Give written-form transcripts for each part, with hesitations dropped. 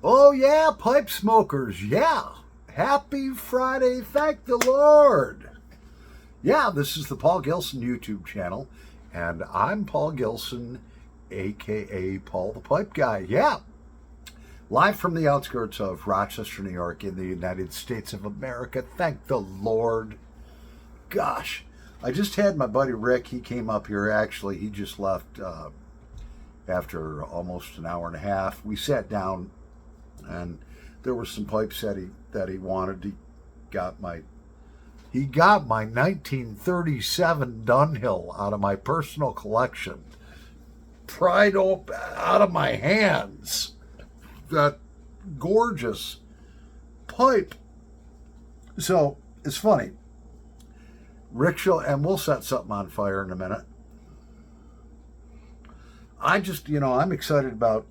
Oh, yeah, pipe smokers. Yeah. Happy Friday. Thank the Lord. Yeah, this is the Paul Gilson YouTube channel, and I'm Paul Gilson, aka Paul the Pipe Guy. Yeah. Live from the outskirts of Rochester, New York, in the United States of America. Thank the Lord. Gosh. I just had my buddy Rick. He came up here. Actually, he just left after almost an hour and a half. We sat down, and there were some pipes that he wanted. He got my 1937 Dunhill out of my personal collection, pried out of my hands. That gorgeous pipe. So it's funny. Rickshaw, and we'll set something on fire in a minute. I'm excited about,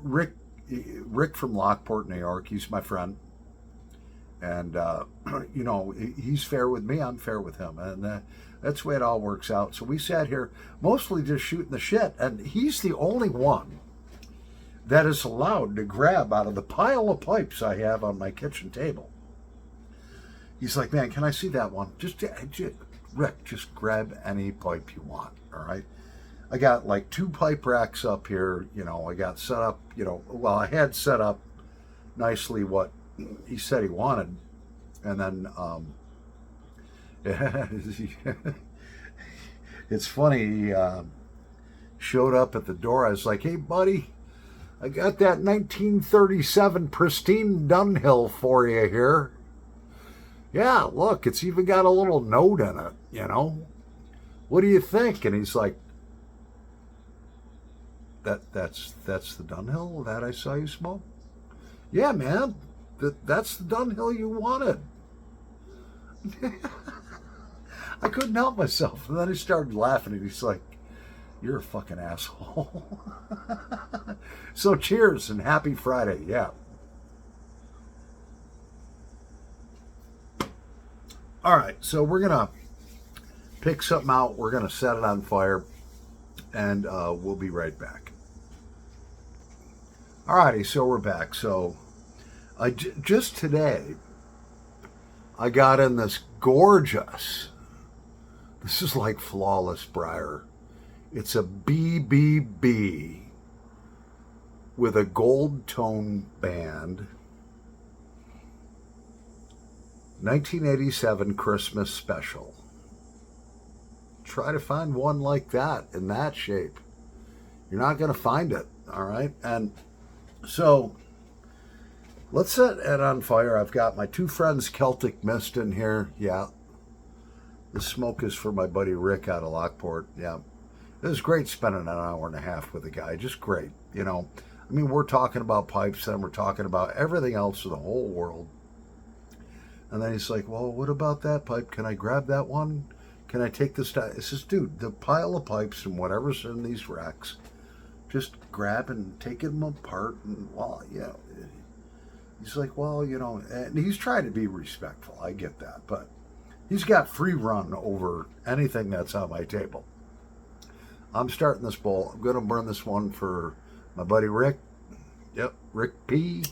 Rick from Lockport, New York. He's my friend. And, he's fair with me, I'm fair with him. And that's the way it all works out. So we sat here mostly just shooting the shit. And he's the only one that is allowed to grab out of the pile of pipes I have on my kitchen table. He's like, man, can I see that one? Rick, just grab any pipe you want, all right? I got like 2 pipe racks up here. I got set up, I had set up nicely what he said he wanted. And then it's funny, he showed up at the door. I was like, hey, buddy, I got that 1937 pristine Dunhill for you here. Yeah, look, it's even got a little note in it, What do you think? And he's like, that's the Dunhill that I saw you smoke? Yeah, man, that's the Dunhill you wanted. I couldn't help myself. And then he started laughing, and he's like, you're a fucking asshole. So cheers and happy Friday. Yeah. All right, so we're going to pick something out. We're going to set it on fire, and we'll be right back. All righty, so we're back. So just today, I got in this gorgeous, this is like flawless briar. It's a BBB with a gold tone band. 1987 Christmas special. Try to find one like that in that shape. You're not going to find it, all right? And so let's set it on fire. I've got my 2 friends Celtic Mist in here. Yeah. The smoke is for my buddy Rick out of Lockport. Yeah. It was great spending an hour and a half with the guy. Just great. We're talking about pipes and we're talking about everything else of the whole world. And then he's like, well, what about that pipe? Can I grab that one? Can I take this down? I says, dude, the pile of pipes and whatever's in these racks, just grab and take them apart. And, he's like, well, and he's trying to be respectful. I get that. But he's got free run over anything that's on my table. I'm starting this bowl. I'm going to burn this one for my buddy Rick. Yep, Rick P.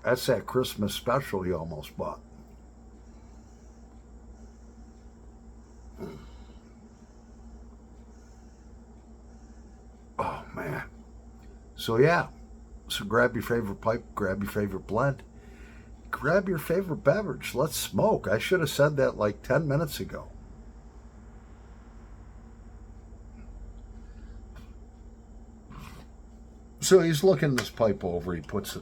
That's that Christmas special you almost bought. Oh, man. So, yeah. So grab your favorite pipe, grab your favorite blend, grab your favorite beverage. Let's smoke. I should have said that like 10 minutes ago. So he's looking this pipe over. He picks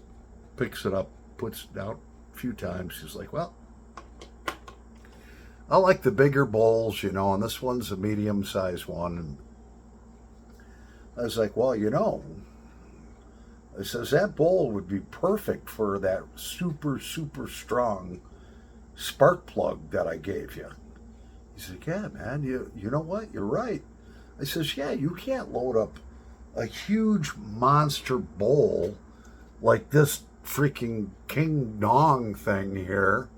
it up, puts it out a few times. He's like, well, I like the bigger bowls, and this one's a medium-sized one. And I was like, well, I says, that bowl would be perfect for that super, super strong spark plug that I gave you. He's like, yeah, man, you know what? You're right. I says, yeah, you can't load up a huge monster bowl like this freaking King Dong thing here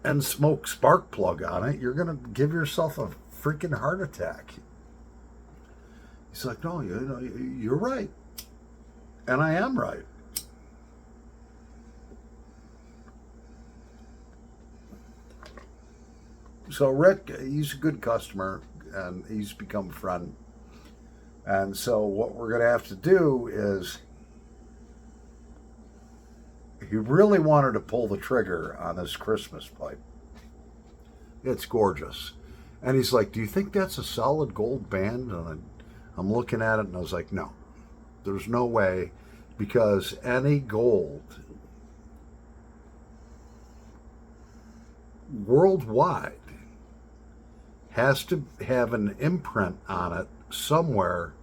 and smoke spark plug on it. You're going to give yourself a freaking heart attack. He's like, no, you're right. And I am right. So Rick, he's a good customer, and he's become a friend. And so what we're going to have to do is, he really wanted to pull the trigger on this Christmas pipe. It's gorgeous. And he's like, do you think that's a solid gold band? And I'm looking at it, and I was like, no, there's no way, because any gold worldwide has to have an imprint on it somewhere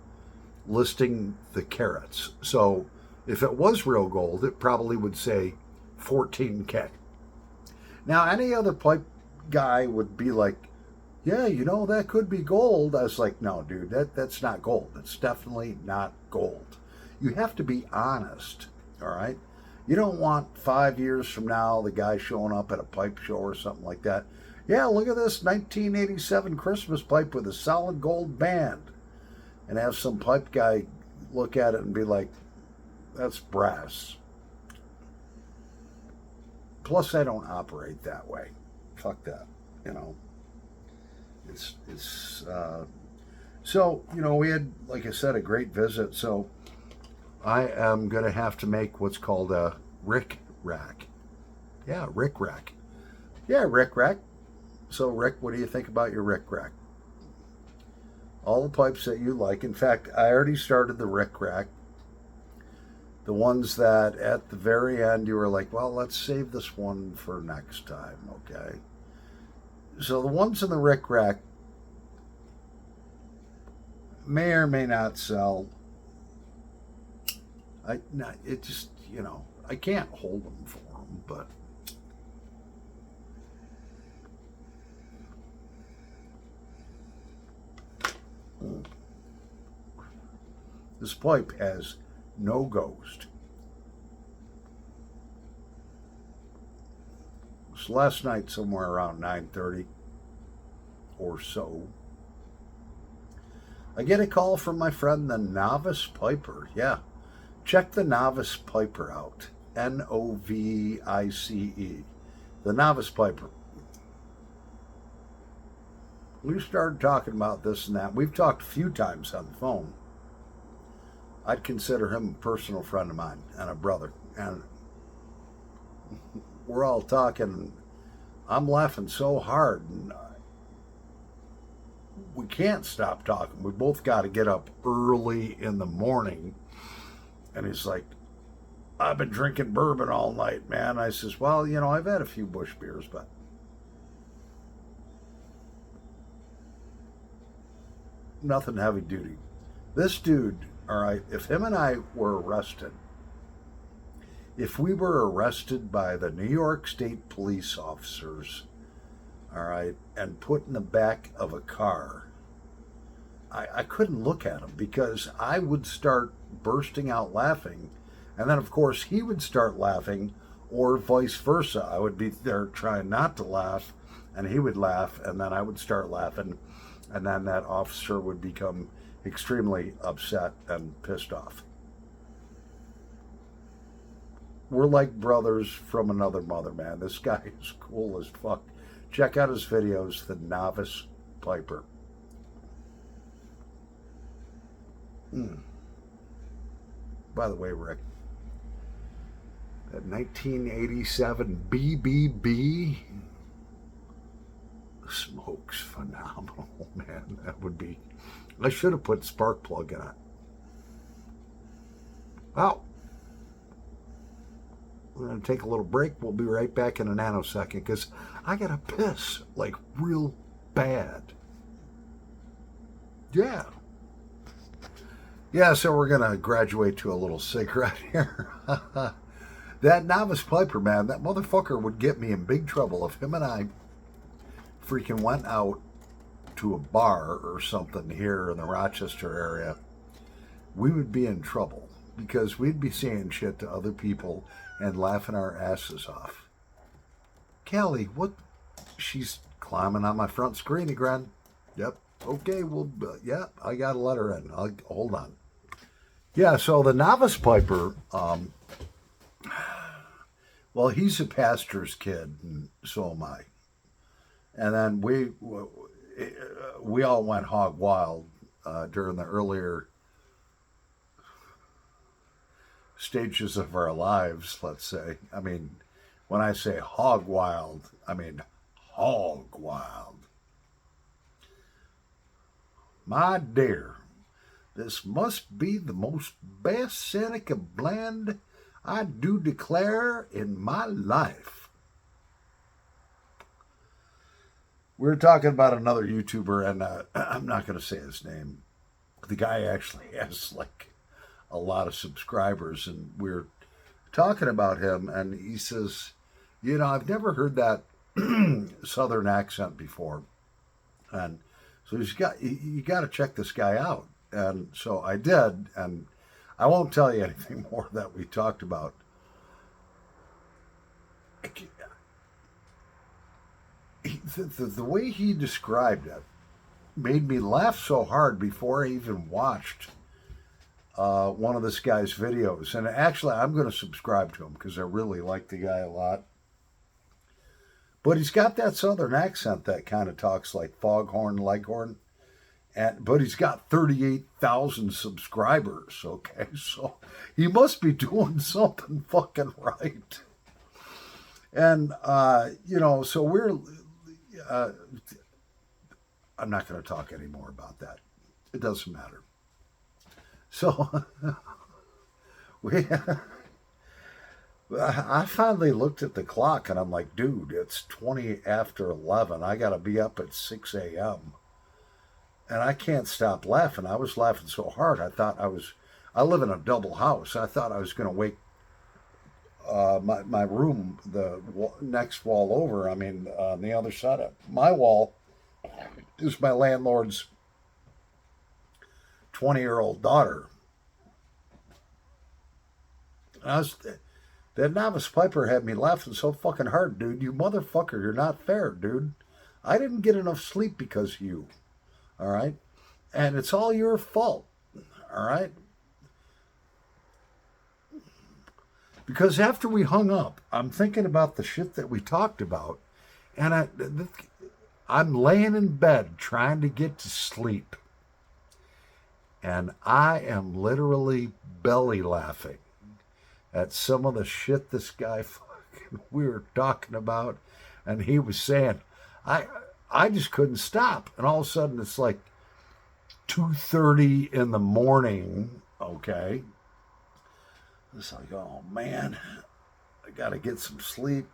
listing the carats. So if it was real gold, it probably would say 14K. Now, any other pipe guy would be like, yeah, that could be gold. I was like, no, dude, that's not gold. It's definitely not gold. You have to be honest, all right? You don't want 5 years from now the guy showing up at a pipe show or something like that. Yeah, look at this 1987 Christmas pipe with a solid gold band. And have some pipe guy look at it and be like, that's brass. Plus, I don't operate that way. Fuck that, So, we had, like I said, a great visit. So I am going to have to make what's called a Rick Rack. Yeah, Rick Rack. Yeah, Rick Rack. So, Rick, what do you think about your Rick Rack? All the pipes that you like. In fact, I already started the Rick Rack. The ones that at the very end you were like, well, let's save this one for next time, okay? So the ones in the Rick Rack may or may not sell. I can't hold them for them, but this pipe has no ghost. So last night, somewhere around 9:30 or so, I get a call from my friend, the Novice Piper. Yeah, check the Novice Piper out. Novice. The Novice Piper. We started talking about this and that. We've talked a few times on the phone. I'd consider him a personal friend of mine and a brother. And we're all talking. I'm laughing so hard. And we can't stop talking. We both got to get up early in the morning. And he's like, I've been drinking bourbon all night, man. I says, well, I've had a few Busch beers, but nothing heavy duty. This dude, all right, if him and I were arrested, if we were arrested by the New York State police officers, all right, and put in the back of a car, I couldn't look at him because I would start bursting out laughing. And then, of course, he would start laughing, or vice versa. I would be there trying not to laugh, and he would laugh, and then I would start laughing. And then that officer would become extremely upset and pissed off. We're like brothers from another mother, man. This guy is cool as fuck. Check out his videos, The Novice Piper. By the way, Rick, that 1987 BBB smoke's phenomenal, man. That would be... I should have put spark plug in it. Well, we're going to take a little break. We'll be right back in a nanosecond because I got to piss like real bad. Yeah. Yeah, so we're going to graduate to a little cigarette here. That Novice Piper, man, that motherfucker would get me in big trouble if him and I freaking went out to a bar or something here in the Rochester area. We would be in trouble because we'd be saying shit to other people and laughing our asses off. Callie, what? She's climbing on my front screen again. Yep. Okay. Well, yeah, I got a letter in. I'll hold on. Yeah. So the novice piper, well, he's a pastor's kid, and so am I. And then we all went hog wild during the earlier stages of our lives. Let's say. I mean, when I say hog wild, I mean hog wild. My dear, this must be the most best Seneca blend I do declare in my life. We were talking about another YouTuber, and I'm not going to say his name. The guy actually has like a lot of subscribers, and we're talking about him, and he says, I've never heard that Southern accent before, and so you got to check this guy out. And so I did, and I won't tell you anything more that we talked about. The way he described it made me laugh so hard before I even watched one of this guy's videos. And actually, I'm going to subscribe to him because I really like the guy a lot. But he's got that southern accent that kind of talks like Foghorn Leghorn. But he's got 38,000 subscribers, okay? So he must be doing something fucking right. And, so I'm not going to talk anymore about that. It doesn't matter. So I finally looked at the clock and I'm like, dude, it's 20 after 11. I got to be up at 6 a.m. And I can't stop laughing. I was laughing so hard. I live in a double house. I thought I was going to wake my room, the next wall over. I mean, on the other side of my wall is my landlord's 20-year-old daughter. That novice piper had me laughing so fucking hard, dude. You motherfucker, you're not fair, dude. I didn't get enough sleep because of you. All right? And it's all your fault. All right? Because after we hung up, I'm thinking about the shit that we talked about, and I'm laying in bed trying to get to sleep. And I am literally belly laughing at some of the shit this guy we were talking about, and he was saying, I just couldn't stop. And all of a sudden it's like 2:30 in the morning, okay? It's like, oh man, I gotta get some sleep,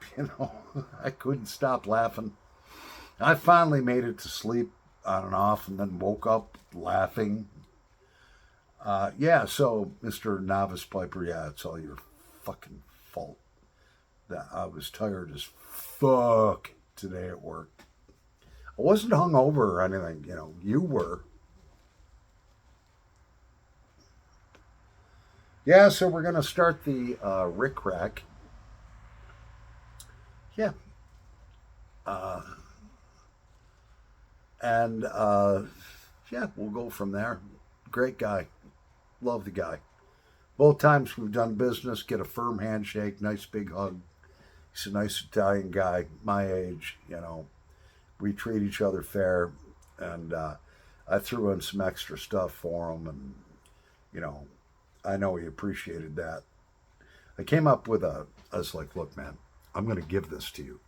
I couldn't stop laughing. I finally made it to sleep on and off and then woke up laughing. So Mr. Novice Piper, it's all your fucking fault. That I was tired as fuck today at work. I wasn't hungover or anything, you were. Yeah, so we're going to start the Rick Rack. Yeah. We'll go from there. Great guy. Love the guy. Both times we've done business, get a firm handshake, nice big hug. He's a nice Italian guy, my age, We treat each other fair. And I threw in some extra stuff for him, and, I know he appreciated that. I came up with I was like, look, man, I'm going to give this to you.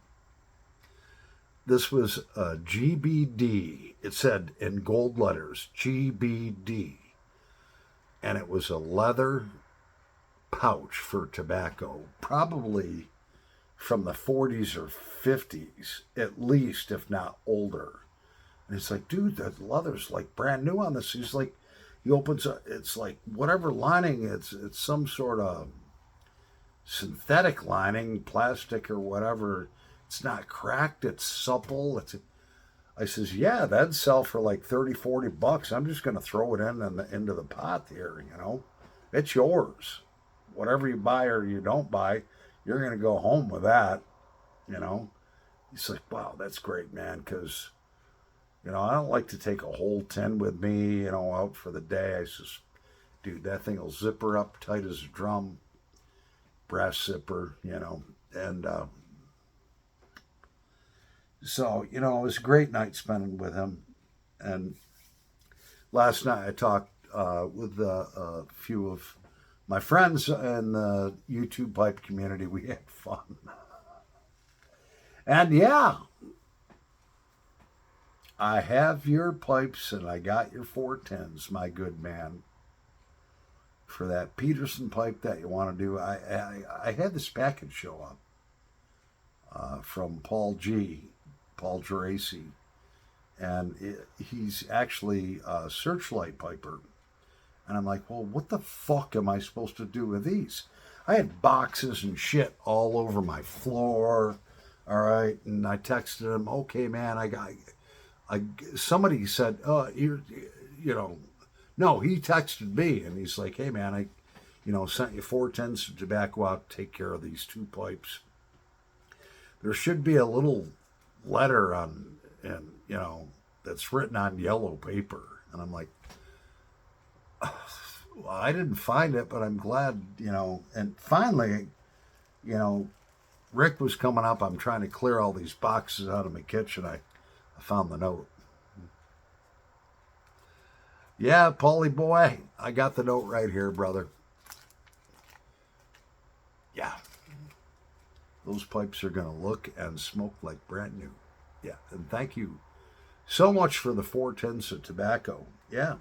This was a GBD. It said in gold letters, GBD. And it was a leather pouch for tobacco, probably from the 40s or 50s, at least, if not older. And it's like, dude, the leather's like brand new on this. He's like, he opens up, it's like whatever lining, it's some sort of synthetic lining, plastic or whatever. It's not cracked, it's supple. I says, yeah, that'd sell for like 30, $40. I'm just going to throw it into the pot here, It's yours. Whatever you buy or you don't buy, you're going to go home with that, He's like, wow, that's great, man, because You know, I don't like to take a whole 10 with me, you know, out for the day. I just, dude, that thing will zipper up tight as a drum, brass zipper, you know. And so, you know, it was a great night spending with him. And last night I talked with a few of my friends in the YouTube pipe community. We had fun. And yeah, I have your pipes and I got your 410s, my good man. For that Peterson pipe that you want to do, I had this package show up from Paul Geraci, and he's actually a Searchlight piper. And I'm like, well, what the fuck am I supposed to do with these? I had boxes and shit all over my floor. All right, and I texted him, okay, man, somebody said, you know, no, he texted me and he's like, hey, man, sent you 410s of tobacco out to take care of these two pipes. There should be a little letter and that's written on yellow paper. And I'm like, well, I didn't find it, but I'm glad, and finally, Rick was coming up. I'm trying to clear all these boxes out of my kitchen. I found the note. Yeah, Paulie boy, I got the note right here, brother. Yeah. Those pipes are going to look and smoke like brand new. Yeah, and thank you so much for the 410s of tobacco. Yeah.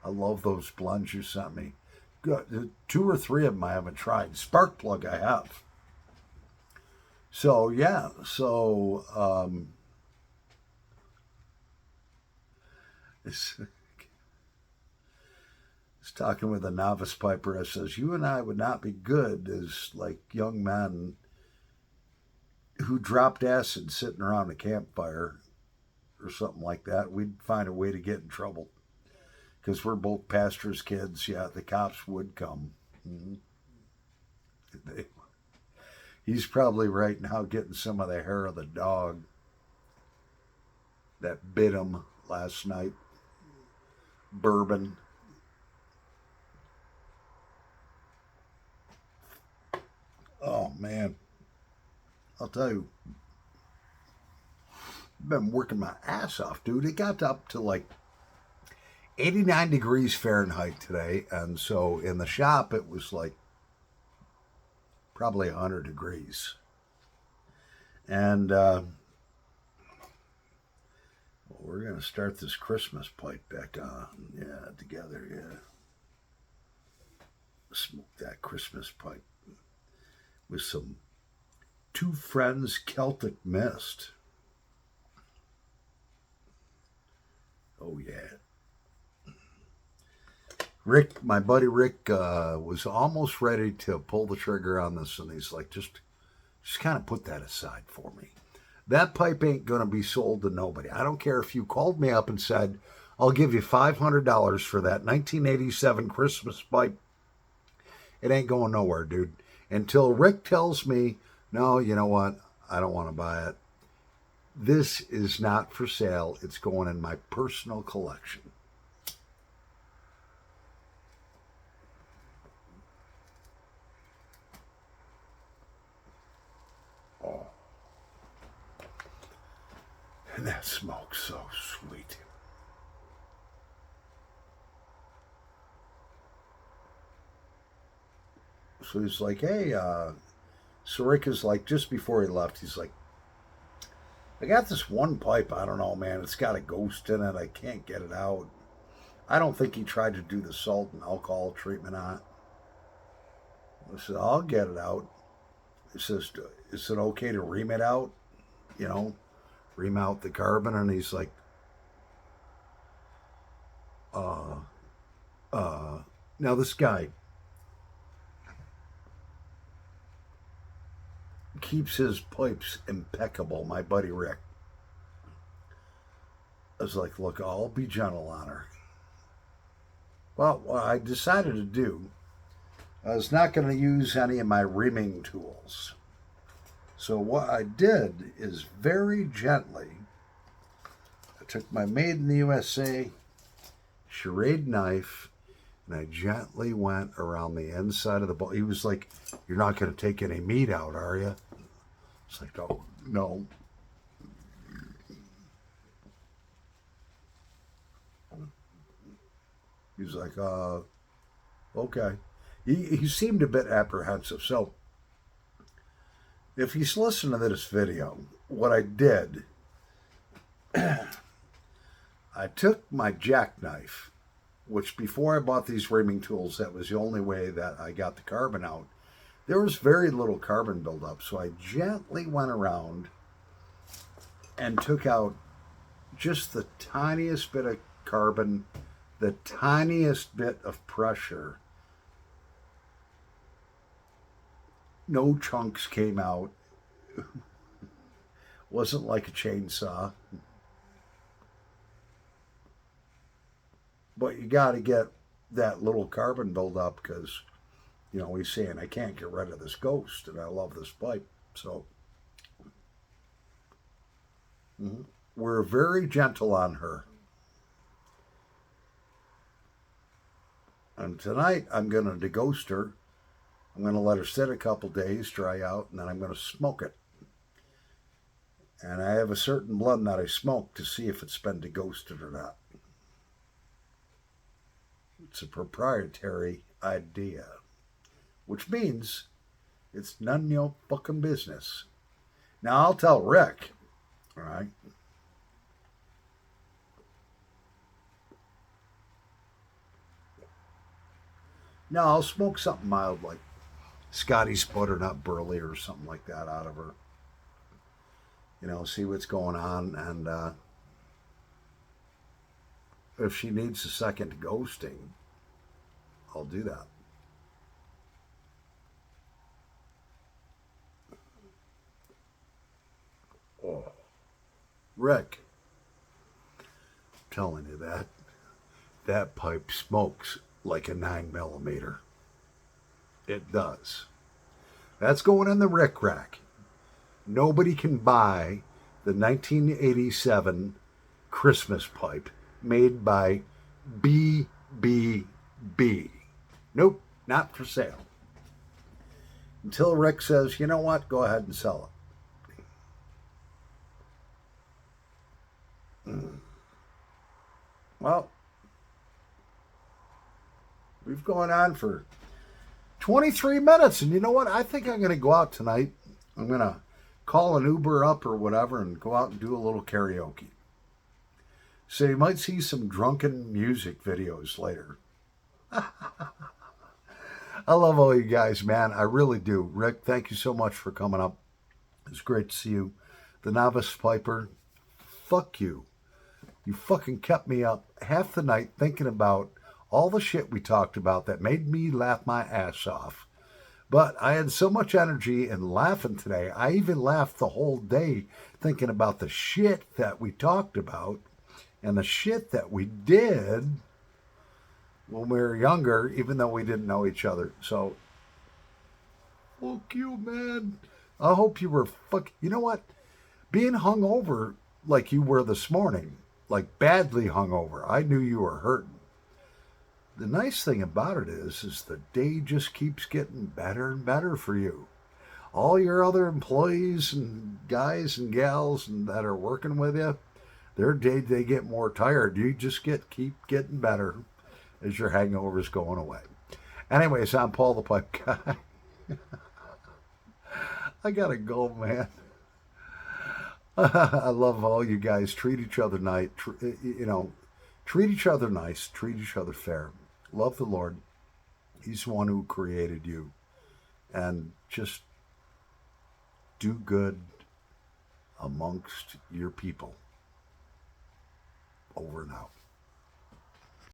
I love those blends you sent me. Good. 2 or 3 of them I haven't tried. Spark plug I have. So, yeah. So, it's talking with a novice piper. I says, you and I would not be good as like young men who dropped acid sitting around a campfire or something like that. We'd find a way to get in trouble because we're both pastors' kids. Yeah, the cops would come. Mm-hmm. He's probably right now getting some of the hair of the dog that bit him last night. Bourbon. Oh, man. I'll tell you. I've been working my ass off, dude. It got up to like 89 degrees Fahrenheit today. And so in the shop, it was like probably 100 degrees. And we're going to start this Christmas pipe back on. Yeah, together, yeah. Smoke that Christmas pipe with some Two Friends Celtic Mist. Oh, yeah. Rick, my buddy Rick, was almost ready to pull the trigger on this, and he's like, just kind of put that aside for me. That pipe ain't going to be sold to nobody. I don't care if you called me up and said, I'll give you $500 for that 1987 Christmas pipe. It ain't going nowhere, dude. Until Rick tells me, no, you know what? I don't want to buy it. This is not for sale. It's going in my personal collection. Oh. And that smoke's so sweet. So he's like, hey, so Rick is like, just before he left, he's like, I got this one pipe. I don't know, man. It's got a ghost in it. I can't get it out. I don't think he tried to do the salt and alcohol treatment on it. I said, I'll get it out. He says, is it okay to ream it out? Ream out the carbon. And he's like, now this guy keeps his pipes impeccable, my buddy Rick. I was like, look, I'll be gentle on her. Well, what I decided to do, I was not going to use any of my reaming tools. So what I did is very gently, I took my Made in the USA charade knife and I gently went around the inside of the bone. He was like, "You're not going to take any meat out, are you?" It's like, "Oh, no." He's like, okay. He seemed a bit apprehensive. So if he's listening to this video, what I did, I took my jackknife, which before I bought these reaming tools, that was the only way that I got the carbon out. There was very little carbon buildup. So I gently went around and took out just the tiniest bit of carbon, the tiniest bit of pressure. No chunks came out. Wasn't like a chainsaw. But you got to get that little carbon buildup because, he's saying, I can't get rid of this ghost and I love this pipe. So we're very gentle on her. And tonight I'm going to deghost her. I'm going to let her sit a couple days, dry out, and then I'm going to smoke it. And I have a certain blend that I smoke to see if it's been deghosted or not. It's a proprietary idea, which means it's none of your fucking business. Now I'll tell Rick, all right? No, I'll smoke something mild like Scotty's butternut burley or something like that out of her. See what's going on. And if she needs a second ghosting, I'll do that. Oh, Rick, I'm telling you that pipe smokes like a 9mm. It does. That's going in the Rick Rack. Nobody can buy the 1987 Christmas pipe made by BBB. Nope, not for sale. Until Rick says, you know what, go ahead and sell it. Well, we've gone on for 23 minutes, and you know what? I think I'm going to go out tonight. I'm going to call an Uber up or whatever and go out and do a little karaoke. So you might see some drunken music videos later. I love all you guys, man. I really do. Rick, thank you so much for coming up. It's great to see you. The Novice Piper, fuck you. You fucking kept me up half the night thinking about all the shit we talked about that made me laugh my ass off. But I had so much energy and laughing today. I even laughed the whole day thinking about the shit that we talked about and the shit that we did when we were younger, even though we didn't know each other. So, fuck you, man. I hope you were You know what? Being hungover like you were this morning, like badly hungover, I knew you were hurting. The nice thing about it is the day just keeps getting better and better for you. All your other employees and guys and gals that are working with you, their day they get more tired. You just keep getting better as your hangover's going away. Anyways, I'm Paul the Pipe Guy. I gotta go, man. I love all you guys. Treat each other nice. Treat each other nice. Treat each other fair. Love the Lord. He's the one who created you. And just do good amongst your people. Over and out.